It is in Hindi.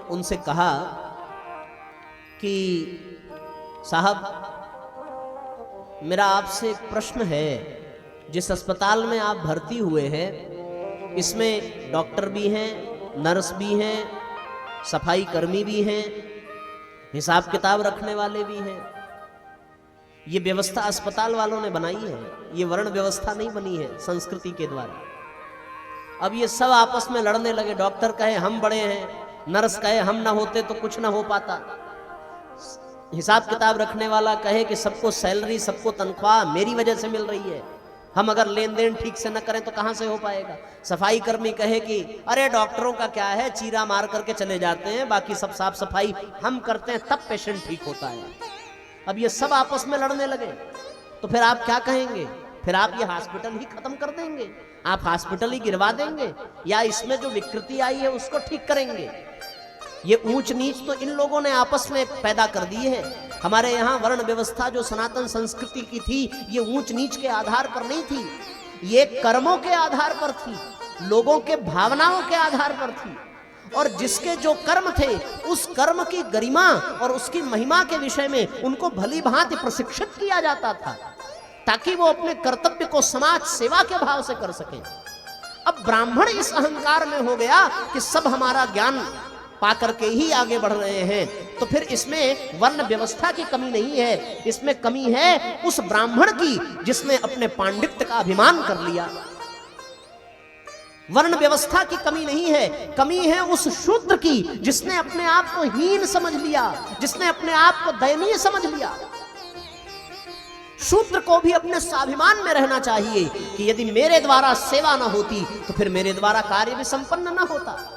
उनसे कहा कि साहब, मेरा आपसे एक प्रश्न है। जिस अस्पताल में आप भर्ती हुए हैं, इसमें डॉक्टर भी हैं, नर्स भी हैं, सफाई कर्मी भी हैं, हिसाब किताब रखने वाले भी हैं। ये व्यवस्था अस्पताल वालों ने बनाई है, ये वर्ण व्यवस्था नहीं बनी है संस्कृति के द्वारा। अब ये सब आपस में लड़ने लगे। डॉक्टर कहे हम बड़े हैं, नर्स कहे हम ना होते तो कुछ ना हो पाता, हिसाब किताब रखने वाला कहे कि सबको सैलरी, सबको तनख्वाह मेरी वजह से मिल रही है, हम अगर लेन देन ठीक से न करें तो कहां से हो पाएगा। सफाई कर्मी कहे कि अरे डॉक्टरों का क्या है, चीरा मार करके चले जाते हैं, बाकी सब साफ सफाई हम करते हैं तब पेशेंट ठीक होता है। अब ये सब आपस में लड़ने लगे तो फिर आप क्या कहेंगे? फिर आप ये हॉस्पिटल ही खत्म कर देंगे, आप हॉस्पिटल ही गिरवा देंगे, या इसमें जो विकृति आई है उसको ठीक करेंगे? ये ऊंच नीच तो इन लोगों ने आपस में पैदा कर दी है। हमारे यहाँ वर्ण व्यवस्था जो सनातन संस्कृति की थी, ये ऊंच नीच के आधार पर नहीं थी, ये कर्मों के आधार पर थी, लोगों के भावनाओं के आधार पर थी। और जिसके जो कर्म थे, उस कर्म की गरिमा और उसकी महिमा के विषय में उनको भली भांति प्रशिक्षित किया जाता था, ताकि वो अपने कर्तव्य को समाज सेवा के भाव से कर सके। अब ब्राह्मण इस अहंकार में हो गया कि सब हमारा ज्ञान पाकर के ही आगे बढ़ रहे हैं, तो फिर इसमें वर्ण व्यवस्था की कमी नहीं है, इसमें कमी है उस ब्राह्मण की जिसने अपने पांडित्य का अभिमान कर लिया। वर्ण व्यवस्था की कमी नहीं है, कमी है उस शूद्र की जिसने अपने आप को हीन समझ लिया, जिसने अपने आप को दयनीय समझ लिया। शूद्र को भी अपने स्वाभिमान में रहना चाहिए कि यदि मेरे द्वारा सेवा न होती तो फिर मेरे द्वारा कार्य भी संपन्न न होता।